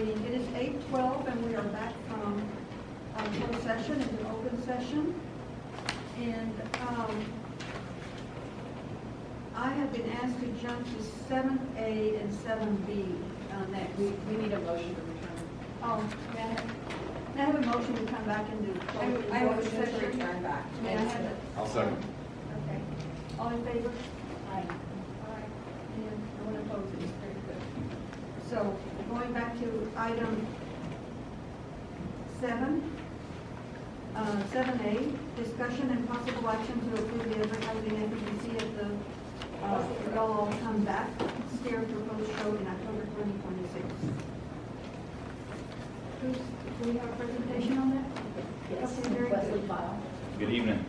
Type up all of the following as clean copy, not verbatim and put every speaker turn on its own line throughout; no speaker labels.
It is 8:12 and we are back from closed session into open session. And I have been asked to jump to 7A and 7B next.
We need a motion to return.
Oh, may I have a motion to come back into closed
I motion to
session?
return back.
May I have it?
I'll second.
Okay. All in favor?
Aye.
Aye. And no one opposed, it's very good. So, going back to item 7A, discussion and possible action to approve the advertising FEDC at the Y'all All Come Back Scare proposed show in October 2026. Do we have a presentation on that?
Yes.
Okay, very
Wesley
good.
File.
Good evening.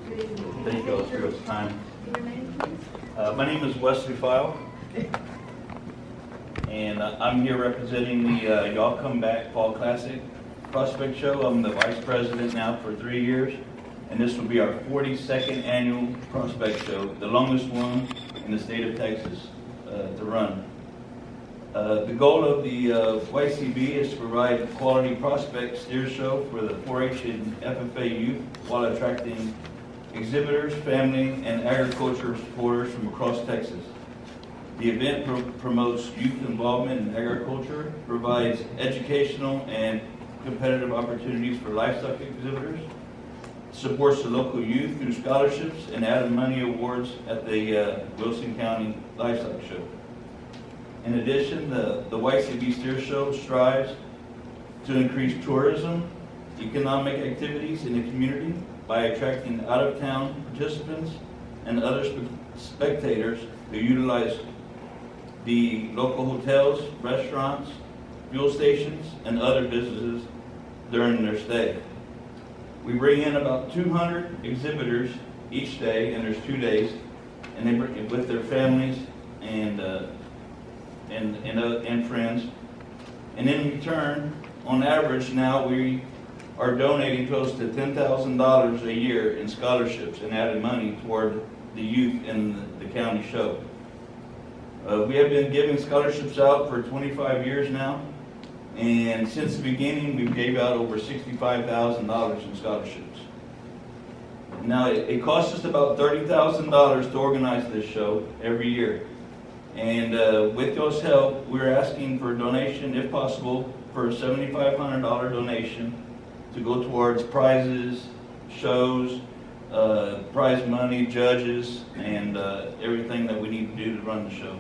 Good evening.
Thank you all for your time.
Your name, please?
My name is Wesley File, and I'm here representing the Y'all Come Back Fall Classic Prospect Show. I'm the vice president now for 3 years, and this will be our 42nd annual Prospect Show, the longest one in the state of Texas to run. The goal of the YCB is to provide a quality prospect steer show for the 4-H and FFA youth while attracting exhibitors, family, and agriculture supporters from across Texas. The event promotes youth involvement in agriculture, provides educational and competitive opportunities for livestock exhibitors, supports the local youth through scholarships and added money awards at the Wilson County Livestock Show. In addition, the YCB Steer Show strives to increase tourism, economic activities in the community by attracting out-of-town participants and other spectators who utilize the local hotels, restaurants, fuel stations, and other businesses during their stay. We bring in about 200 exhibitors each day, and there's 2 days, and they bring with their families and friends. And in return, on average now, we are donating close to $10,000 a year in scholarships and added money toward the youth in the county show. We have been giving scholarships out for 25 years now, and since the beginning, we gave out over $65,000 in scholarships. Now, it costs us about $30,000 to organize this show every year. And with y'all's help, we're asking for a donation, if possible, for a $7,500 donation to go towards prizes, shows, prize money, judges, and everything that we need to do to run the show.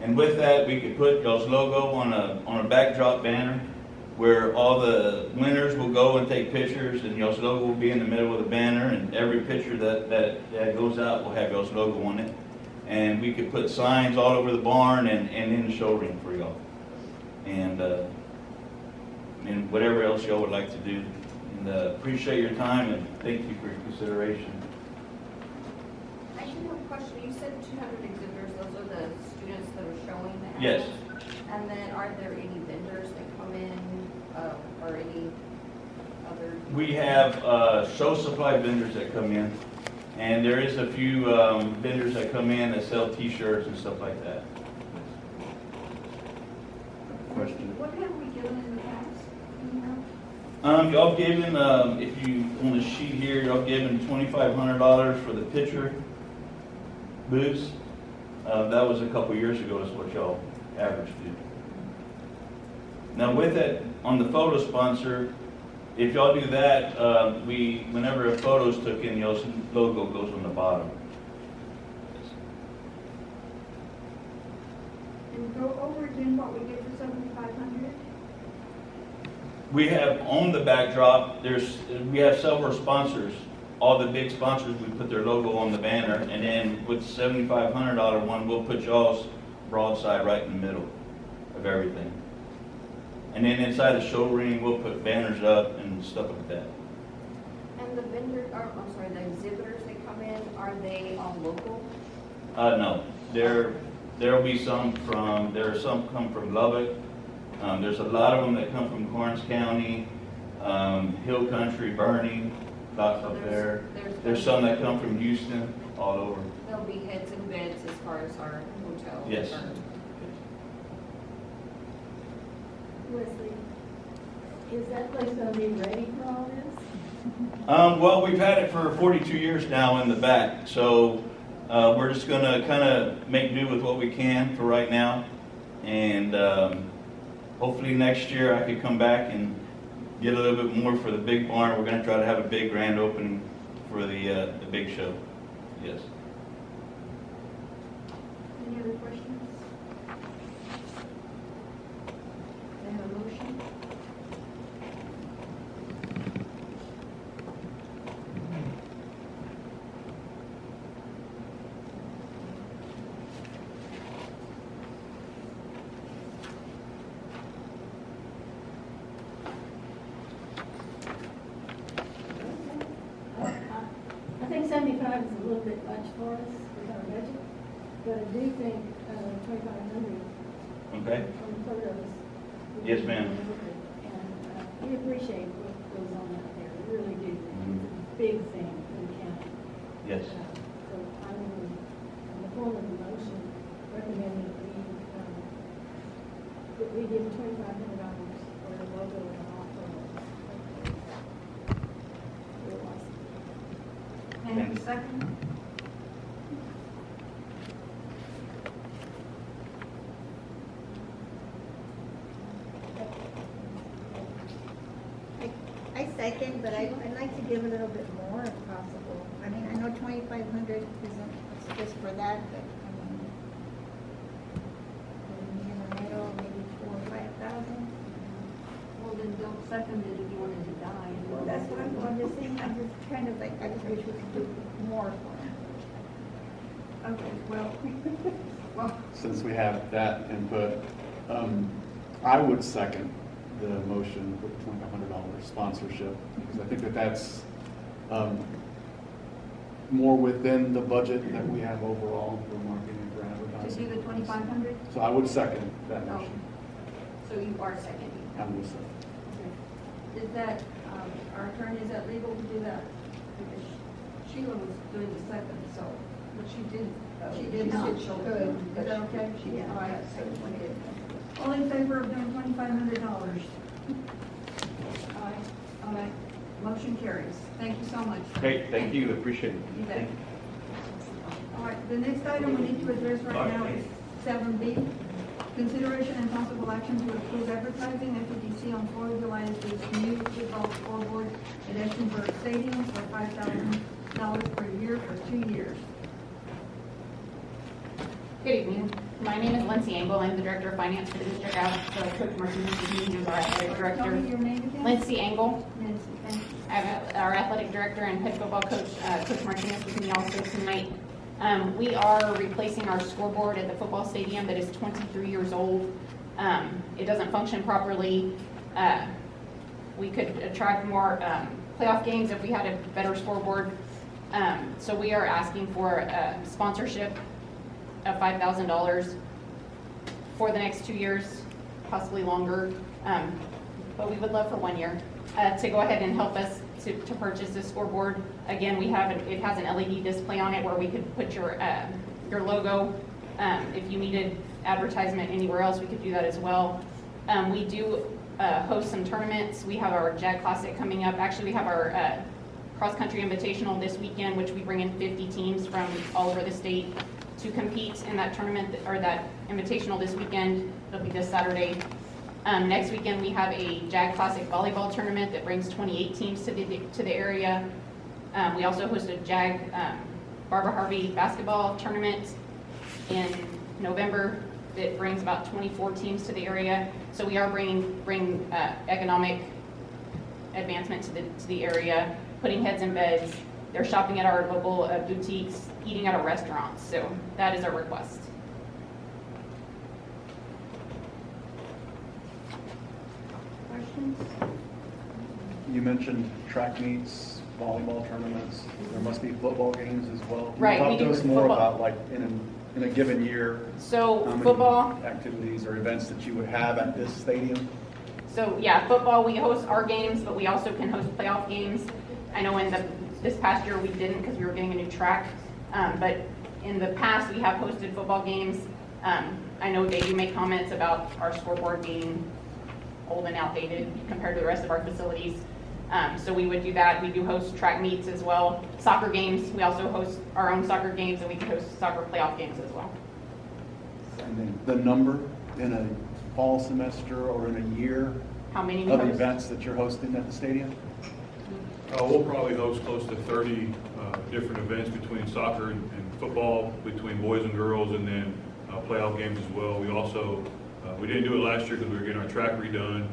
And with that, we could put y'all's logo on a backdrop banner where all the winners will go and take pictures, and y'all's logo will be in the middle of the banner, and every picture that goes out will have y'all's logo on it. And we could put signs all over the barn and in the show ring for y'all. And whatever else y'all would like to do. And appreciate your time, and thank you for your consideration.
I do have a question. You said 200 exhibitors. Those are the students that are showing the
Yes.
animals? And then are there any vendors that come in or any other?
We have show supply vendors that come in, and there is a few vendors that come in that sell T-shirts and stuff like that. Question?
What have we given in the past? Do you know?
Y'all given, if you, on the sheet here, y'all given $2,500 for the pitcher booths. That was a couple years ago, is what y'all averaged to. Now with that, on the photo sponsor, if y'all do that, whenever a photo's took in, y'all's logo goes on the bottom.
go over again what we get for 7,500?
We have on the backdrop, we have several sponsors. All the big sponsors, we put their logo on the banner, and then with the $7,500 one, we'll put y'all's broadside right in the middle of everything. And then inside the show ring, we'll put banners up and stuff like that.
And the vendors, or, I'm sorry, the exhibitors that come in, are they all local?
No, there'll be some come from Lubbock. There's a lot of them that come from Karnes County, Hill Country, Bernie, lots up there. There's some that come from Houston, all over.
There'll be heads and beds as far as our hotel.
Yes.
Wesley, is that place gonna be ready for all this?
Well, we've had it for 42 years now in the back, so we're just gonna kind of make do with what we can for right now. And hopefully next year I could come back and get a little bit more for the big barn. We're gonna try to have a big grand opening for the big show. Yes.
Any other questions? They have a motion?
I think 75 is a little bit much for us with our budget, but I do think 2,500
Okay.
from the photos.
Yes, ma'am.
And we appreciate what goes on out there, we really do.
Mhm.
It's a big thing for the county.
Yes.
So I will, in the form of a motion, recommend that we give $2,500 for the logo and all photos.
And have a second?
I second, but I'd like to give a little bit more if possible. I mean, I know 2,500 isn't just for that, but maybe in the middle, maybe 4,000 or 5,000.
Well, then don't second it if you wanted to die.
Well, that's what I'm just saying, I'm just kind of like, I just wish we could do more for them.
Okay, well,
Since we have that input, I would second the motion for the $2,500 sponsorship, because I think that that's more within the budget that we have overall for marketing and for
to do
advertising.
the 2,500?
So I would second that motion.
So you are seconding?
I will second.
Is that, our attorney, is that legal to do that? Because Sheila was doing the second, so.
But she did.
She did not.
She could.
Is that okay?
She,
Yeah.
all right, so we did.
All in favor of doing $2,500? Aye. All right, motion carries. Thank you so much.
Okay, thank you, appreciate it.
You bet. All right, the next item we need to address right now is 7B. Consideration and possible action to approve advertising FEDC on 4th of July as this new football scoreboard at Essenburg Stadium for $5,000 per year for 2 years.
Good evening. My name is Lindsay Engel. I'm the Director of Finance for the district. I have Coach Martinez with me, who's our athletic
Tell
director.
me your name again.
Lindsay Engel.
Nancy, thank you.
I have our athletic director and head football coach, Coach Martinez, with me also tonight. We are replacing our scoreboard at the football stadium that is 23 years old. It doesn't function properly. We could attract more playoff games if we had a better scoreboard. So we are asking for sponsorship of $5,000 for the next 2 years, possibly longer. But we would love for 1 year to go ahead and help us to purchase this scoreboard. Again, it has an LED display on it where we could put your logo. If you needed advertisement anywhere else, we could do that as well. We do host some tournaments. We have our JAG Classic coming up. Actually, we have our cross-country invitational this weekend, which we bring in 50 teams from all over the state to compete in that tournament, or that invitational this weekend. It'll be this Saturday. Next weekend, we have a JAG Classic volleyball tournament that brings 28 teams to the area. We also host a JAG Barbara Harvey basketball tournament in November. It brings about 24 teams to the area. So we are bringing economic advancement to the area, putting heads in beds. They're shopping at our local boutiques, eating at our restaurants. So that is our request.
Questions?
You mentioned track meets, volleyball tournaments. There must be football games as well. Can you
Right, we
talk to
do
us more
football.
about, like, in a given year,
So
how many
football.
activities or events that you would have at this stadium?
So yeah, football, we host our games, but we also can host playoff games. I know this past year we didn't because we were getting a new track. But in the past, we have hosted football games. I know they do make comments about our scoreboard being old and outdated compared to the rest of our facilities. So we would do that. We do host track meets as well. Soccer games, we also host our own soccer games, and we can host soccer playoff games as well.
And then the number in a fall semester or in a year
How many we
of
host?
events that you're hosting at the stadium?
We'll probably host close to 30 different events between soccer and football, between boys and girls, and then playoff games as well. We also, we didn't do it last year because we were getting our track redone.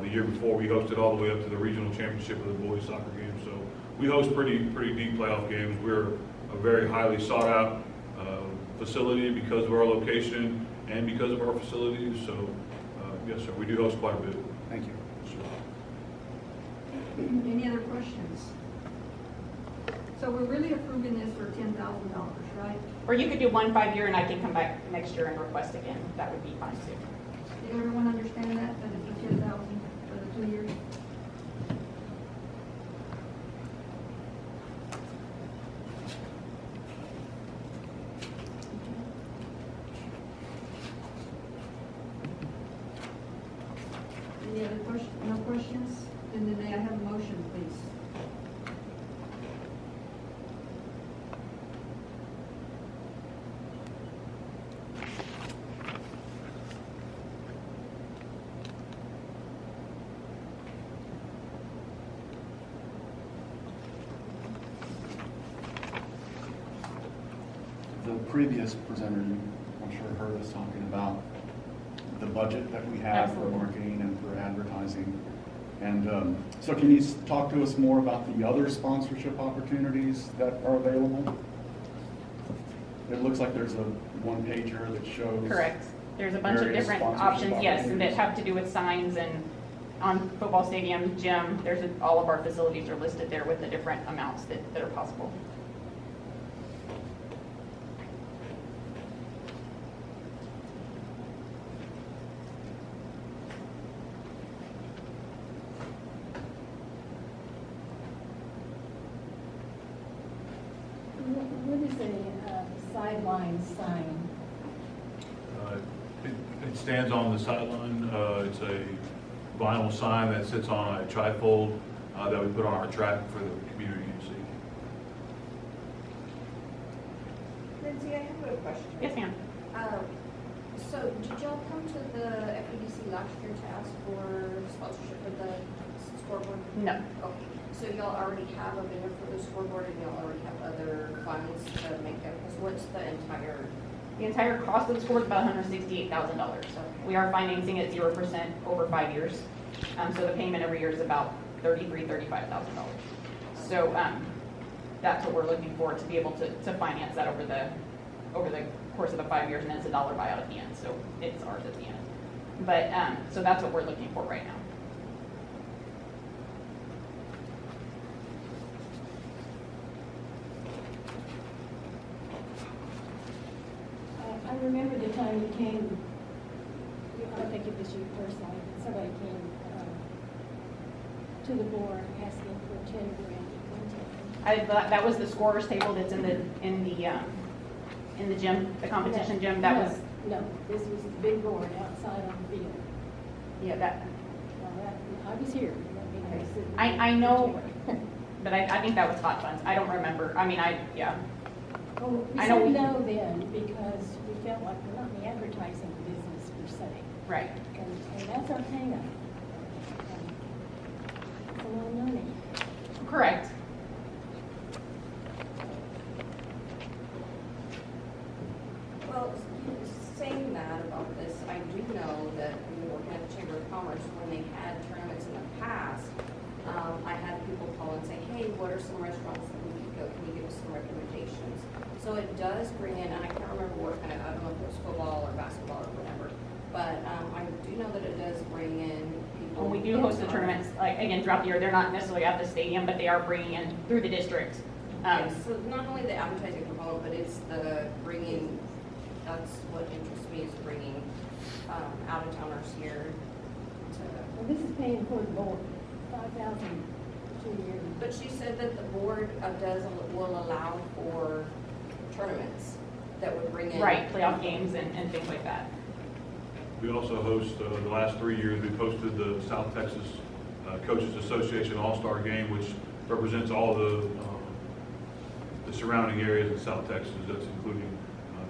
The year before, we hosted all the way up to the regional championship of the boys soccer game. So we host pretty deep playoff games. We're a very highly sought out facility because of our location and because of our facilities. So yes, sir, we do host quite a bit.
Thank you.
Any other questions? So we're really approving this for $10,000, right?
Or you could do 1 5-year and I can come back next year and request again. That would be fine too.
Did everyone understand that it's a $10,000 for the 2 years? Any other questions? No questions? Then may I have a motion, please?
The previous presenter, I'm sure heard us talking about the budget that we have for
Absolutely.
marketing and for advertising. And so can you talk to us more about the other sponsorship opportunities that are available? It looks like there's a one-pager that shows.
Correct. There's a bunch of
various
different
sponsorship
options, yes, that
opportunities.
have to do with signs and on football stadium, gym. All of our facilities are listed there with the different amounts that are possible.
What is a sideline sign?
It stands on the sideline. It's a vinyl sign that sits on a trifold that we put on our track for the community to see.
Lindsay, I have a question.
Yes, ma'am.
So did y'all come to the FEDC last year to ask for sponsorship for the scoreboard?
No.
Okay, so y'all already have a vendor for the scoreboard and y'all already have other funds to make it, because what's the entire?
The entire cost of the score is about $168,000. We are financing at 0% over 5 years. So the payment every year is about $35,000. So that's what we're looking for, to be able to finance that over the course of the 5 years, and then it's a dollar buyout at the end. So it's ours at the end. But so that's what we're looking for right now.
I remember the time you came, I don't think it was you personally, but somebody came to the board asking for 10 grand.
That was the scorer's table that's in the gym, the competition gym. That was
No, this was the big board outside on the field.
yeah that.
I was here. I was sitting
I
there.
know, but I think that was hot funds. I don't remember. I mean yeah.
Oh, we
I know
said
we-
no then because we felt like we're not in the advertising business per se.
Right.
And that's our hang-up. It's a lot of money.
Correct.
Well, saying that about
course, when they've had tournaments in the past, I had people call and say, hey, what are some restaurants that we could go, can you give us some recommendations? So it does bring in, and I can't remember what kind of, I don't know if it was football or basketball or whatever, but I do know that it does bring in people.
When we do host the tournaments, like, again, throughout the year, they're not necessarily at the stadium, but they are bringing in through the district.
Yes, so not only the advertising component, but it's the bringing, that's what interests me, is bringing out-of-towners here to.
Well, this is paying for the board, 5,000 2 years.
But she said that the board will allow for tournaments that would bring in.
Right, playoff games and things like that.
We also host, the last 3 years, we've hosted the South Texas Coaches Association All-Star Game, which represents all the surrounding areas in South Texas. That's including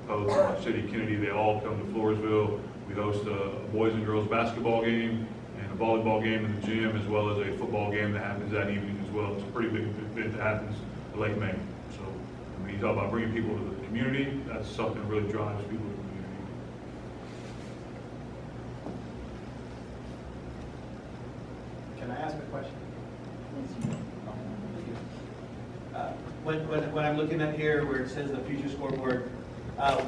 Poe, City, Kennedy. They all come to Floresville. We host a boys and girls basketball game and a volleyball game in the gym, as well as a football game that happens that evening as well. It's a pretty big event that happens in late May. So when you talk about bringing people to the community, that's something that really drives people to the community.
Can I ask a question? When I'm looking at here where it says the future scoreboard,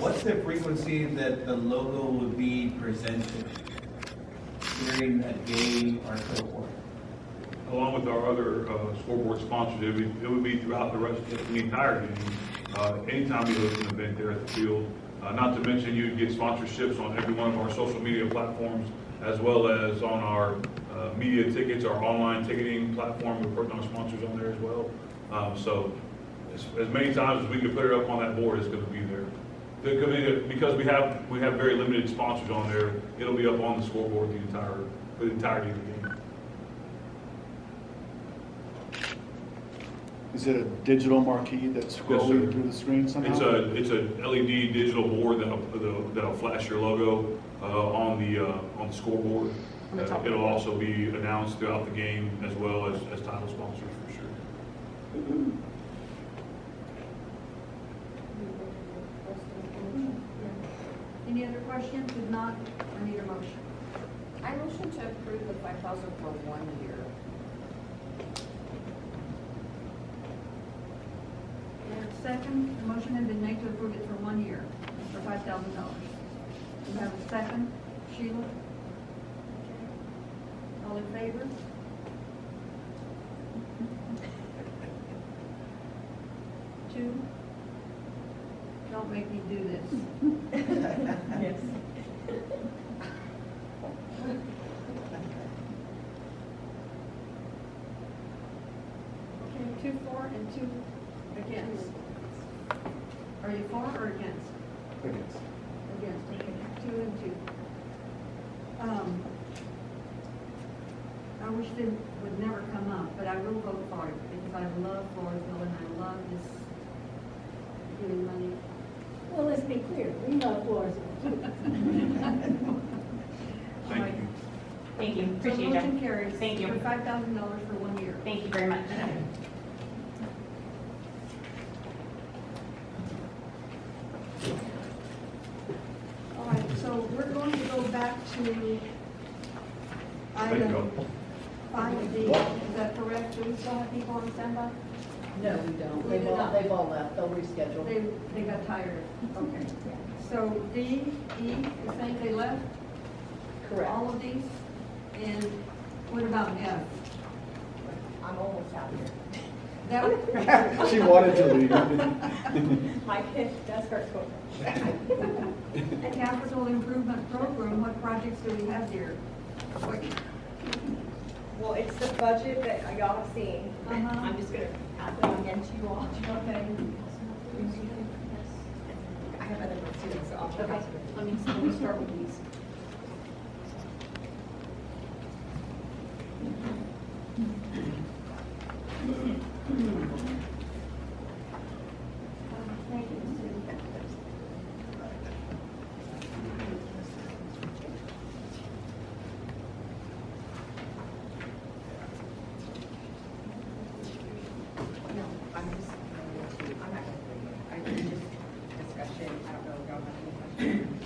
what's the frequency that the logo would be presented during a game or so forth?
Along with our other scoreboard sponsors, it would be throughout the rest of the entire game. Anytime you host an event there at the field. Not to mention you'd get sponsorships on every one of our social media platforms, as well as on our media tickets, our online ticketing platform. We're putting our sponsors on there as well. So as many times as we can put it up on that board, it's going to be there. Because we have very limited sponsors on there, it'll be up on the scoreboard for the entirety of the game.
Is it a digital marquee that's scrolling through the screen somehow?
It's a LED digital board that'll flash your logo on the scoreboard. It'll also be announced throughout the game as well as title sponsors for sure.
Any other questions? If not, I need a motion.
I motion to approve the 5,000 for 1 year.
And second, the motion has been made to approve it for 1 year for $5,000. We have a second. Sheila? All in favor? Two? Don't make me do this.
Yes.
Okay, 2 for and 2 against. Are you for or against?
Against.
Against, okay, 2 and 2. I wish this would never come up, but I will vote for it because I love Floresville and I love this giving money.
Well, let's be clear, we love Floresville too.
Thank you.
Thank you, appreciate
So
you.
motion carries.
Thank you.
For $5,000 for 1 year.
Thank you very much.
All right, so we're going to go back to
Thank you.
item 5D. Is that correct? Do we still have people on standby?
No, we don't.
We do not.
They've all left. They'll reschedule.
They got tired. Okay. So D, E, you're saying they left?
Correct.
All of these? And what about F?
I'm almost out here.
That,
She wanted to leave.
My kid does start going.
capital improvement program, what projects do we have there?
Well, it's the budget that y'all have seen.
Uh-huh.
I'm just gonna pass it on again to you all.
Okay.
I have other ones too, so I'll
Okay,
pass it.
let me start with these. Thank you, Sue.
No, I'm just going to, I'm not going to, I just discussion, I don't know if y'all have any questions.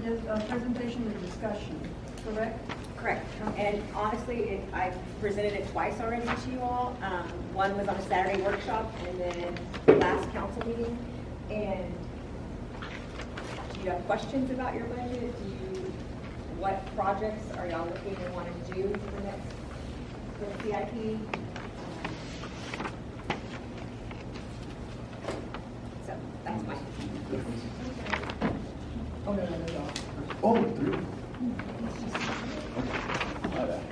is a presentation and discussion, correct?
Correct. And honestly, I've presented it twice already to you all. One was on a Saturday workshop and then last council meeting. And do you have questions about your budget? What projects are y'all looking and wanting to do for the CIP? So that's my. Oh, no, no.
Oh, through. My bad.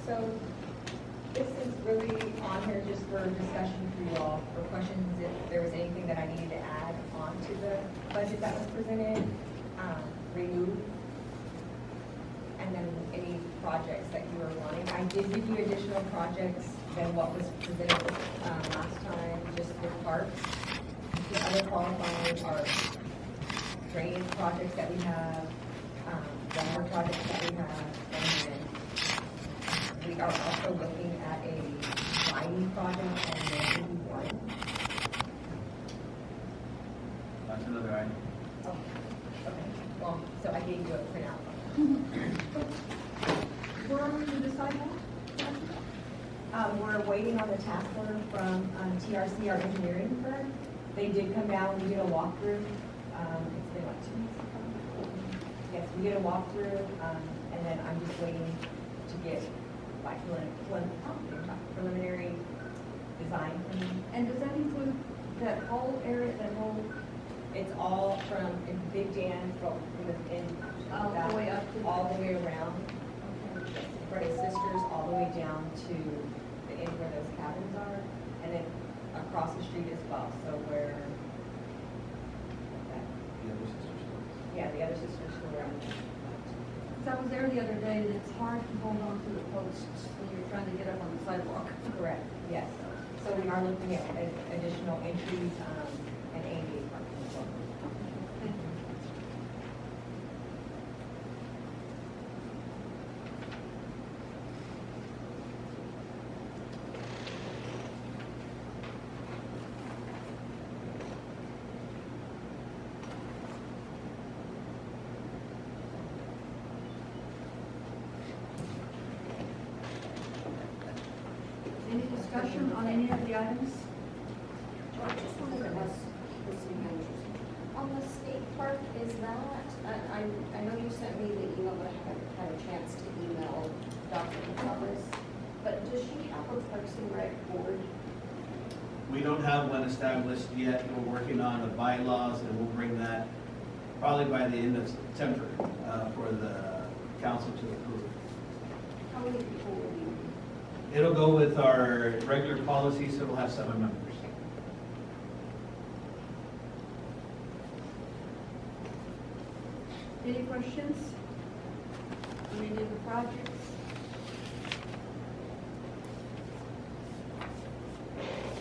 So this is really on here just for discussion for you all, for questions, if there was anything that I needed to add on to the budget that was presented, remove, and then any projects that you were wanting. I did give you additional projects than what was presented last time, just for parks. The other qualifiers are drainage projects that we have, water projects that we have, and then we are also looking at a lighting project on the one.
That's another item.
Oh, okay. Well, so I gave you a printout.
Where are we to decide that?
We're waiting on the task order from TRC, our engineering firm. They did come down, we did a walkthrough. It's been like 2 weeks ago. Yes, we did a walkthrough, and then I'm just waiting to get like preliminary design from them.
And does that include that whole area, that whole,
It's all from in Big Dan, from in
all the way up to?
all the way around, for his sisters, all the way down to the end where those cabins are, and then across the street as well. So where, yeah, the other sisters who are.
Because I was there the other day, and it's hard to hold on to the posts when you're trying to get up on the sidewalk.
Correct, yes. So we are looking at additional entries and ADA parking as well.
Thank you. Any discussion on any of the items?
I just wanted to ask the city managers, on the state park, is that, I know you sent me the email, but I haven't had a chance to email Dr. Gonzalez, but does she have a Parks and Rec board?
We don't have one established yet. We're working on the bylaws, and we'll bring that probably by the end of September for the council to approve.
How many people will be?
It'll go with our regular policy, so we'll have 7 members.
Any questions on any of the projects?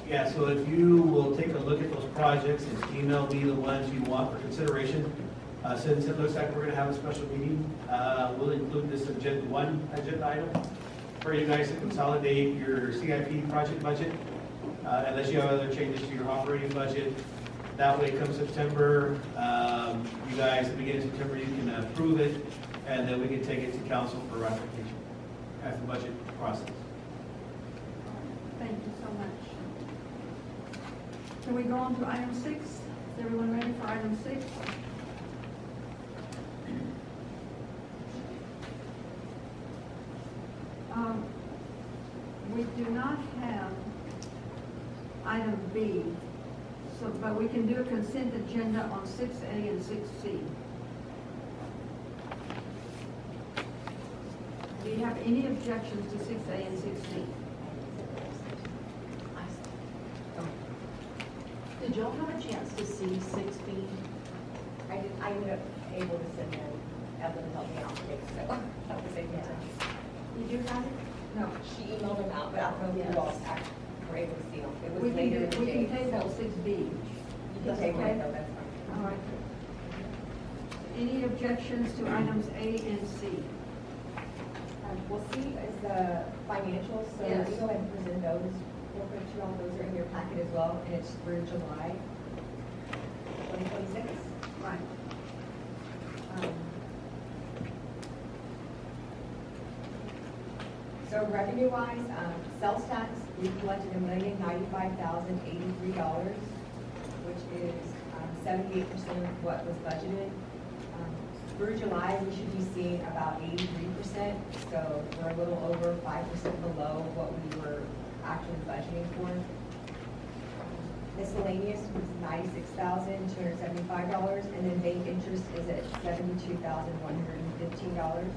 Yeah, so if you will take a look at those projects and email me the ones you want for consideration, since it looks like we're gonna have a special meeting, we'll include this one agenda item for you guys to consolidate your CIP project budget, unless you have other changes to your operating budget. That way, come September, you guys, at the beginning of September, you can approve it, and then we can take it to council for ratification as the budget process.
Thank you so much. Can we go on to item 6? Is everyone ready for item 6? We do not have item B, so, but we can do a consent agenda on 6A and 6C. Do you have any objections to 6A and 6C?
Did y'all have a chance to see 6B? I ended up able to send them, Evan helped me out today, so that was a good time.
Did you have it?
No, she emailed them out, but I don't know if you all actually were able to see them. It was
We
later in the
can
day.
table
so
6B.
You can table it, though, that's fine.
All right. Any objections to items A and C?
Well, C is the financials, so
Yes.
we go ahead and present those. We'll put you all, those are in your packet as well, and it's through July 2026.
Right.
So revenue-wise, sales tax, we collected $1,095,083, which is 78% of what was budgeted. Through July, we should be seeing about 83%, so we're a little over 5% below what we were actually budgeting for. Miscellaneous was $96,275, and then bank interest is at $72,115,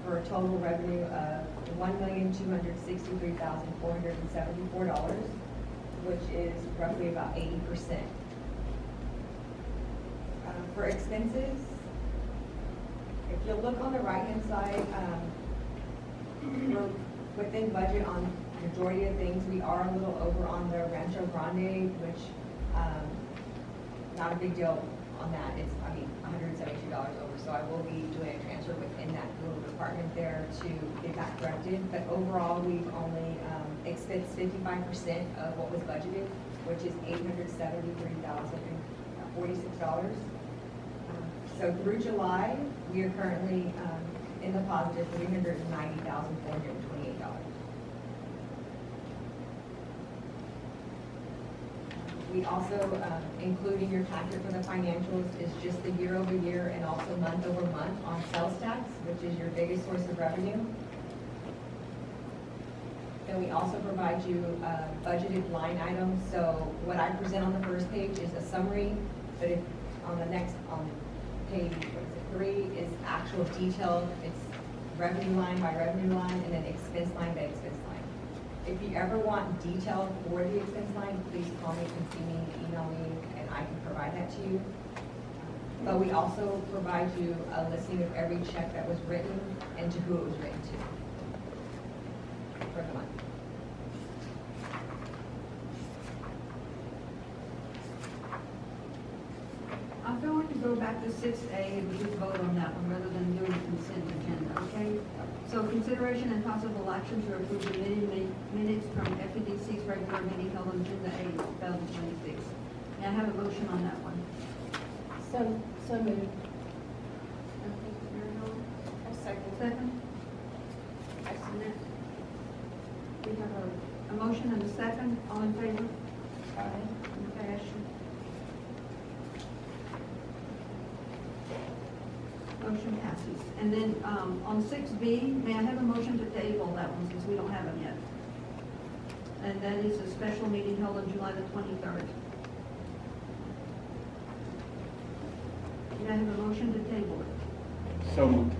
for a total revenue of $1,263,474, which is roughly about 80%. For expenses, if you look on the right-hand side, we're within budget on majority of things. We are a little over on the Rancho Grande, which, not a big deal on that. It's, $172 over. So I will be doing a transfer within that little department there to get that corrected. But overall, we've only expensed 55% of what was budgeted, which is $873,046. So through July, we are currently in the positive $390,428. We also, including your packet for the financials, is just the year-over-year and also month-over-month on sales tax, which is your biggest source of revenue. Then we also provide you budgeted line items. So what I present on the first page is a summary, but if on the next, on page 3 is actual detail. It's revenue line by revenue line, and then expense line by expense line. If you ever want detail for the expense line, please call me, and see me, email me, and I can provide that to you. But we also provide you a listing of every check that was written and to who it was written to for the month.
I feel like to go back to 6A and we just vote on that one rather than doing a consent agenda, okay? So consideration and possible action to approve the minutes from FEDC's regular meeting held on June the 8th, 2026. May I have a motion on that one?
So moved.
Okay, Mary Ellen?
I'll second.
Second?
Excellent.
We have a motion and a second. All in favor?
Aye.
Okay, Ashley. Motion passes. And then on 6B, may I have a motion to table that one since we don't have them yet? And that is a special meeting held on July the 23rd. May I have a motion to table it?
So moved.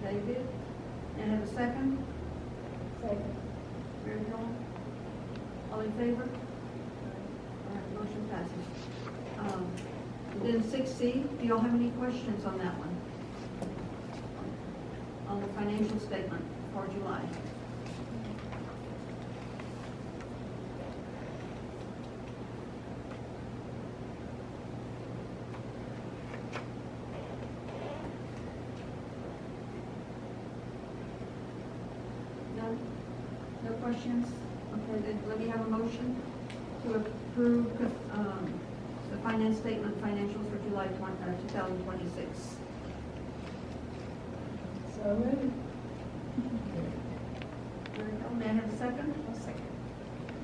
David? May I have a second?
Second.
Mary Ellen? All in favor? All right, motion passes. Then 6C, do y'all have any questions on that one? On the financial statement for July? No? No questions? Okay, then let me have a motion to approve the finance statement financials for July 2026.
So moved.
There we go. May I have a second?
I'll second.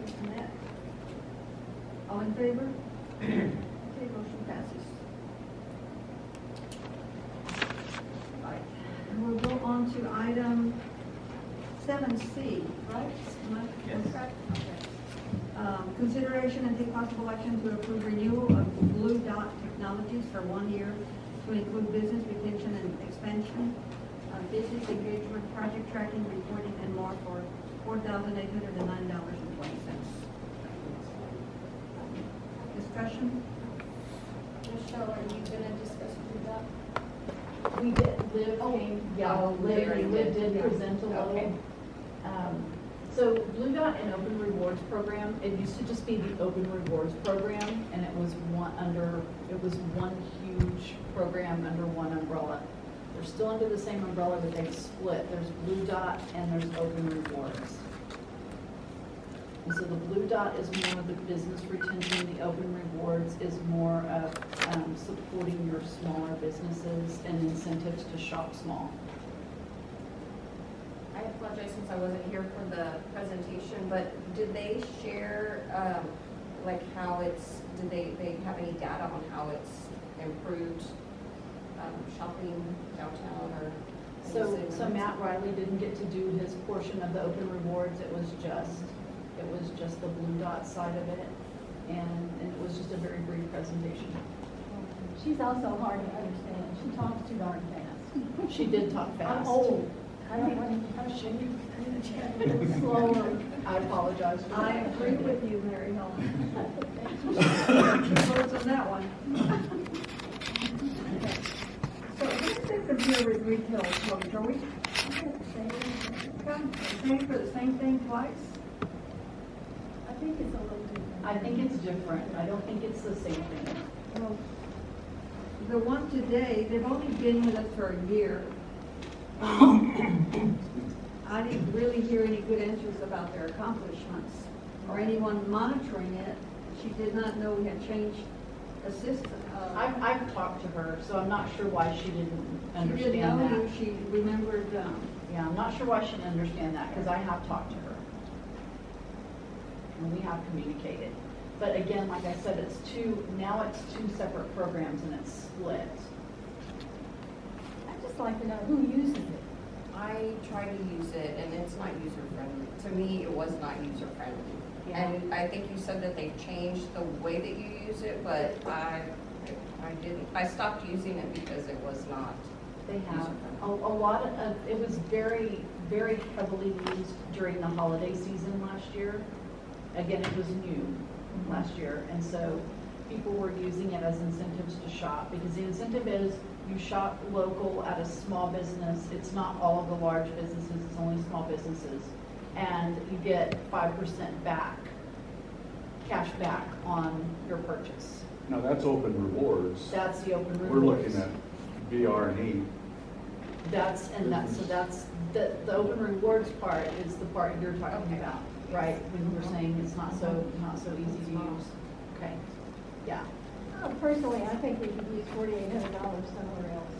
Ms. Annette? All in favor? Okay, motion passes. Right, and we'll go on to item 7C, right? Am I correct? Okay. Consideration and take possible action to approve renewal of Blue Dot Technologies for 1 year to include business, retention, and expansion. business engagement, project tracking, reporting, and more for $4,809.20. Discussion?
Michelle, are you gonna discuss with that?
We did, Liv came, Liv did present a little.
Okay.
So Blue Dot and Open Rewards program, it used to just be the Open Rewards program, and it was one huge program under one umbrella. They're still under the same umbrella, but they've split. There's Blue Dot and there's Open Rewards. And so the Blue Dot is more of the business retention, the Open Rewards is more of supporting your smaller businesses and incentives to shop small.
I apologize since I wasn't here for the presentation, but did they share, like how it's, did they have any data on how it's improved shopping downtown or?
So Matt Riley didn't get to do his portion of the Open Rewards. It was just the Blue Dot side of it, and it was just a very brief presentation.
She's also hard to understand. She talks too darn fast.
She did talk fast.
I'm old. I don't want to push you. Slower.
I apologize for that.
I agree with you, Mary Helen. Two words on that one. So what's the difference here with retail closure? Are we paying for the same thing twice?
I think it's a little different.
I think it's different. I don't think it's the same thing.
Well, the one today, they've only been with us for a year. I didn't really hear any good answers about their accomplishments or anyone monitoring it. She did not know we had changed assistant.
I've talked to her, so I'm not sure why she didn't
She didn't
understand
know
that.
you, she remembered,
Yeah, I'm not sure why she didn't understand that, because I have talked to her. And we have communicated. But again, like I said, now it's two separate programs and it's split.
I'd just like to know who uses it.
I try to use it and it's not user friendly. To me, it was not user friendly.
Yeah.
And I think you said that they've changed the way that you use it, but I didn't. I stopped using it because it was not.
They have a lot of, it was very, very heavily used during the holiday season last year. Again, it was new last year, and so people were using it as incentives to shop, because the incentive is you shop local at a small business. It's not all of the large businesses, it's only small businesses. And you get 5% back, cash back on your purchase.
Now, that's Open Rewards.
That's the Open Rewards.
We're looking at VR&E.
That's the Open Rewards part is the part you're talking about, right? When you were saying it's not so easy to use. Okay, yeah.
Personally, I think we could use $4,800 somewhere else.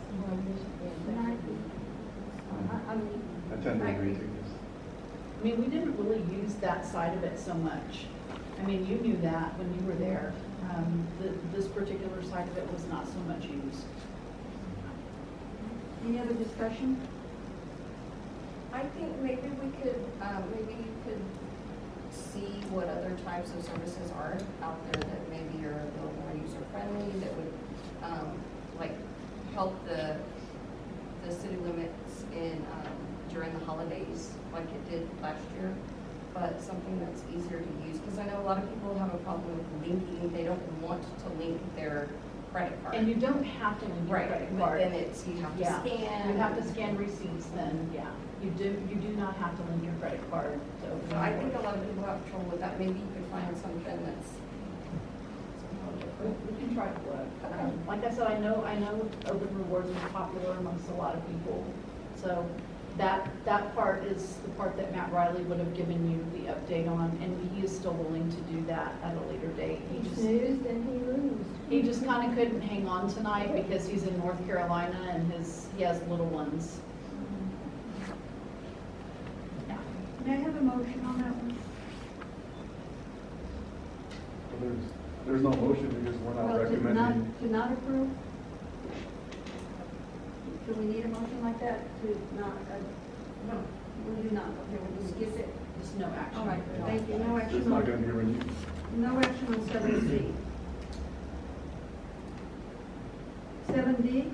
I mean,
I tend to agree to this.
I mean, we didn't really use that side of it so much. I mean, you knew that when you were there. This particular side of it was not so much used.
Any other discussion?
I think maybe we could, maybe you could see what other types of services are out there that maybe are a little more user-friendly, that would, like, help the city limits in, during the holidays, like it did last year, but something that's easier to use, because I know a lot of people have a problem with linking, they don't want to link their credit card.
And you don't have to link your
Right,
credit
but
card.
then it's, you have to scan.
You have to scan receipts then, yeah. You do not have to link your credit card to open.
So I think a lot of people have trouble with that. Maybe you could find something that's.
We can try to look. Like I said, I know Open Rewards is popular amongst a lot of people. So that part is the part that Matt Riley would have given you the update on, and he is still willing to do that at a later date.
he snoozed and he losed.
He just kind of couldn't hang on tonight because he's in North Carolina and he has little ones. Yeah.
May I have a motion on that one?
Well, there's no motion because we're not
Well,
recommending.
to not approve? Do we need a motion like that to not, no, we do not, okay, we'll just skip it.
Just no action.
All right, thank you, no
It's
action
not
on,
going to be renewed.
no action on 7C. 7D,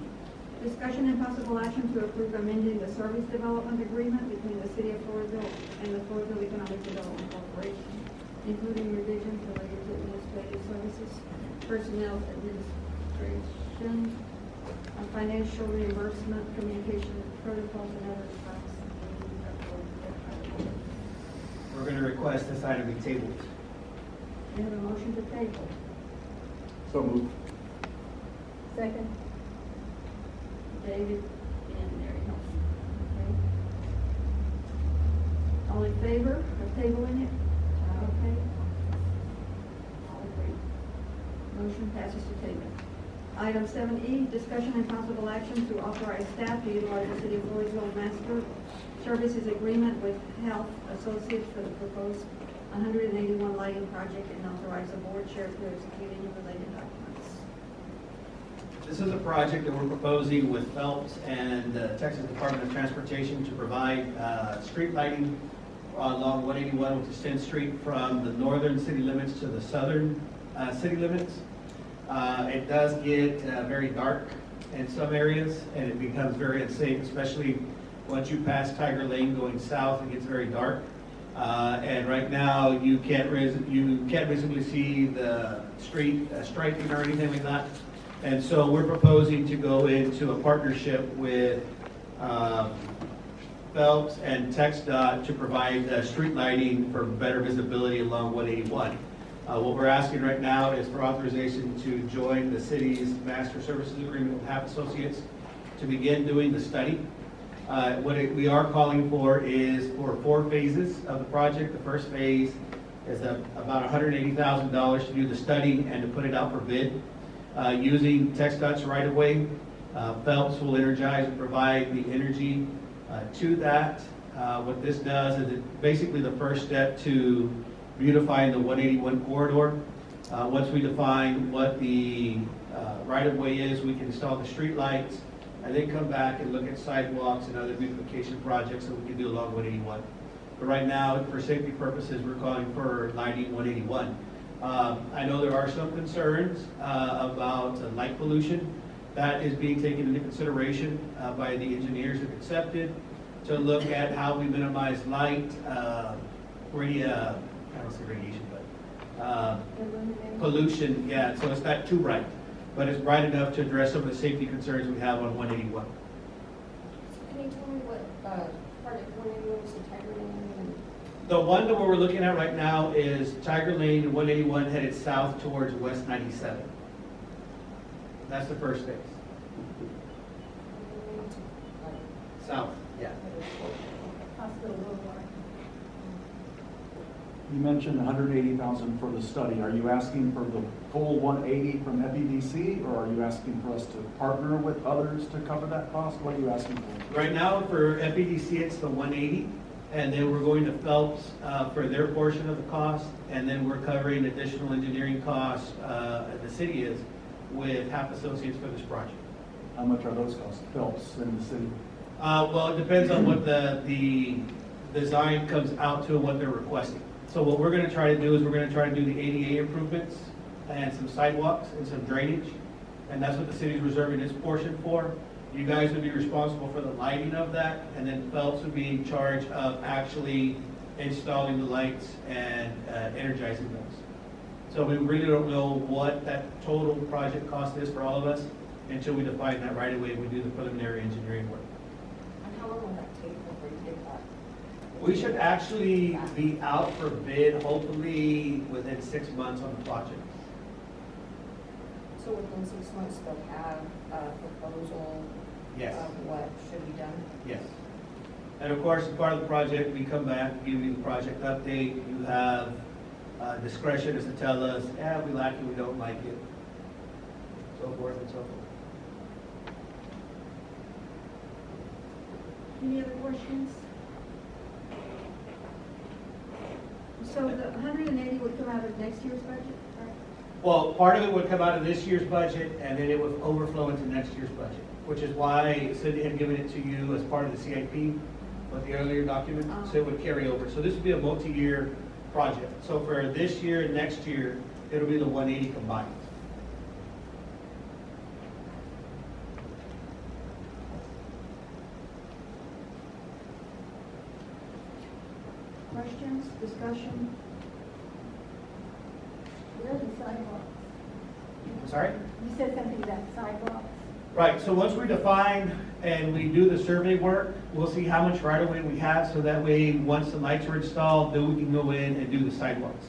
Discussion and possible action to approve amending the service development agreement between the City of Floresville and the Floresville Economic Development Corporation, including revisions related to administrative services, personnel administration, financial reimbursement, communication protocols, and other costs.
We're going to request this item be tabled.
We have a motion to table.
So moved.
Second.
David and Mary Hilton. Okay. All in favor of tabling it? Okay. All agree. Motion passes to table. Item 7E, discussion and possible action to authorize staff to utilize the City of Floresville Master Services Agreement with Health Associates for the proposed 181 lighting project and authorize the board chair to execute any related documents.
This is a project that we're proposing with Phelps and the Texas Department of Transportation to provide street lighting along 181, which is 10th Street, from the northern city limits to the southern city limits. It does get very dark in some areas, and it becomes very unsafe, especially once you pass Tiger Lane going south. It gets very dark, and right now you can't visibly see the street striping or anything like that. And so we're proposing to go into a partnership with Phelps and TxDOT to provide street lighting for better visibility along 181. What we're asking right now is for authorization to join the city's master services agreement with HAP Associates to begin doing the study. We are calling for is for 4 phases of the project. The first phase is about $180,000 to do the study and to put it out for bid. Using TxDOT's right-of-way, Phelps will energize and provide the energy to that. What this does is it's basically the first step to beautifying the 181 corridor. Once we define what the right-of-way is, we can install the street lights and then come back and look at sidewalks and other beautification projects that we can do along 181. But right now, for safety purposes, we're calling for lighting 181. I know there are some concerns about light pollution. That is being taken into consideration by the engineers that accepted to look at how we minimize light, I don't say radiation, but pollution. Yeah, so it's not too bright, but it's bright enough to address some of the safety concerns we have on 181.
Can you tell me what project 181 is, the Tiger Lane?
The one that we're looking at right now is Tiger Lane and 181 headed south towards West 97. That's the first phase. South, yeah.
Hospital Boulevard.
You mentioned 180,000 for the study. Are you asking for the full 180 from FEDC, or are you asking for us to partner with others to cover that cost? What are you asking for?
Right now for FEDC, it's the 180, and then we're going to Phelps for their portion of the cost, and then we're covering additional engineering costs, the city is, with HAP Associates for this project.
How much are those costs, Phelps and the city?
Well, it depends on what the design comes out to and what they're requesting. So what we're going to try to do is we're going to try to do the ADA improvements and some sidewalks and some drainage, and that's what the city's reserving its portion for. You guys would be responsible for the lighting of that, and then Phelps would be in charge of actually installing the lights and energizing those. So we really don't know what that total project cost is for all of us until we define that right away and we do the preliminary engineering work.
And how long will that take before you get that?
We should actually be out for bid hopefully within 6 months on the project.
So within 6 months, they'll have a proposal
Yes.
of what should be done?
Yes. And of course, as part of the project, we come back, give you the project update. You have discretion as to tell us, yeah, we like it, we don't like it, so forth and so forth.
Any other questions? So the 180 would come out of next year's budget, right?
Well, part of it would come out of this year's budget, and then it would overflow into next year's budget, which is why Cindy had given it to you as part of the CIP with the earlier document, so it would carry over. So this would be a multi-year project. So for this year and next year, it'll be the 180 combined.
comments, discussion?
Where's the sidewalks?
I'm sorry?
You said something about sidewalks.
Right, so once we define and we do the survey work, we'll see how much right of way we have, so that way, once the lights are installed, then we can go in and do the sidewalks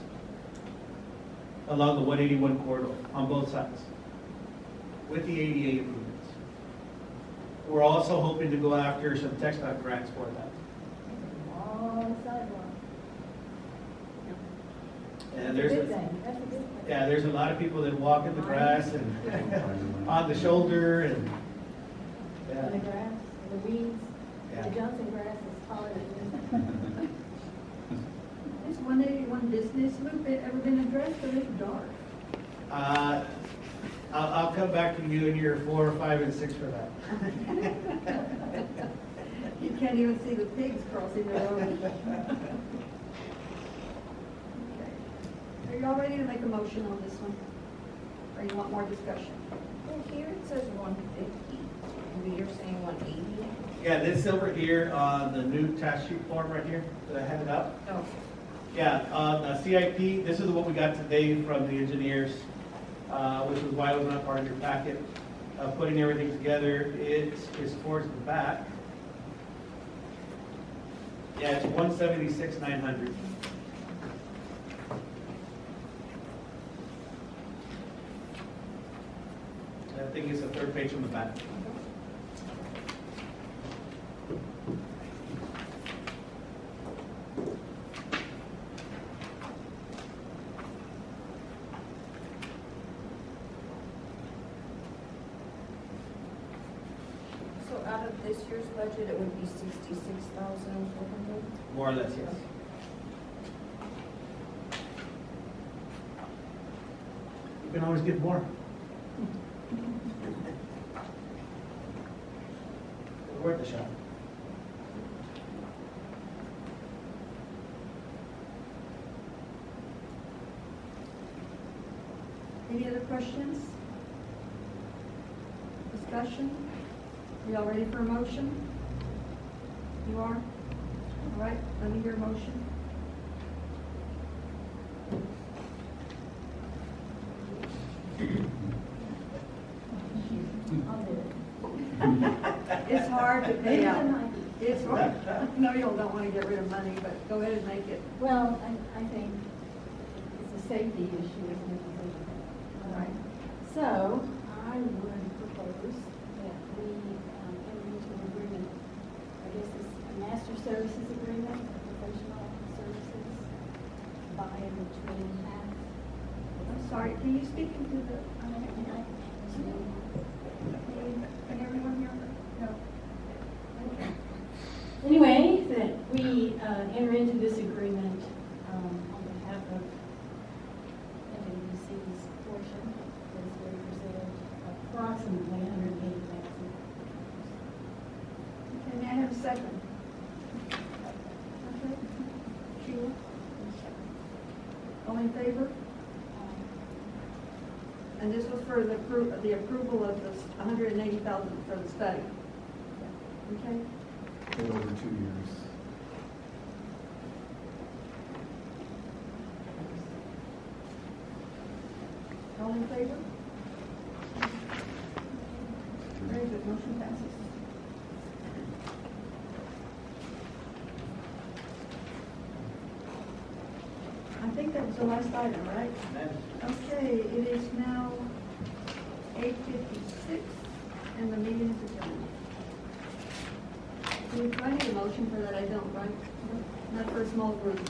along the 181 corridor on both sides with the ADA improvements. We're also hoping to go after some TxDOT grants for that.
All sidewalks.
And
That's a
there's
good thing, that's a good thing.
yeah, there's a lot of people that walk in the grass and on the shoulder and,
And the
yeah.
grass, and the weeds,
Yeah.
the Johnson grass is taller than this.
Has 181 business loop ever been addressed, or is it dark?
I'll come back to you in year 4, 5, and 6 for that.
You can't even see the pigs crossing the road. Okay. Are you all ready to make a motion on this one? Or you want more discussion?
Well, here it says 150, and you're saying 180?
Yeah, this over here on the new task sheet form right here that I handed out.
Oh.
Yeah, on the CIP, this is what we got today from the engineers, which is why it was not part of your packet. Putting everything together, it is towards the back. Yeah, it's 176,900. I think it's the third page from the back.
So out of this year's budget, it would be 66,400?
More or less, yes. You can always get more. It's worth a shot.
Any other questions? Discussion? Are y'all ready for a motion? You are? All right, let me hear a motion.
I'll do it.
It's hard to pay out.
Maybe tonight.
It's hard. No, you don't want to get rid of money, but go ahead and make it.
Well, I think it's a safety issue, isn't it? All right. So I would propose that we enter into an agreement, I guess it's a master services agreement, professional services, by and between half.
I'm sorry, can you speak into the, can everyone hear me? No. Okay.
Anyway, that we enter into this agreement on behalf of MVIC's portion that is represented approximately $180,000.
Okay, may I have a second? Okay. Sheila? All in favor? And this was for the approval of the 180,000 for the study. Okay?
Over 2 years.
All in favor? Very good, motion passes. I think that was the last item, right? Okay, it is now 8:56, and the meeting is adjourned. Do I need a motion for that? I don't, right? Not for a small group.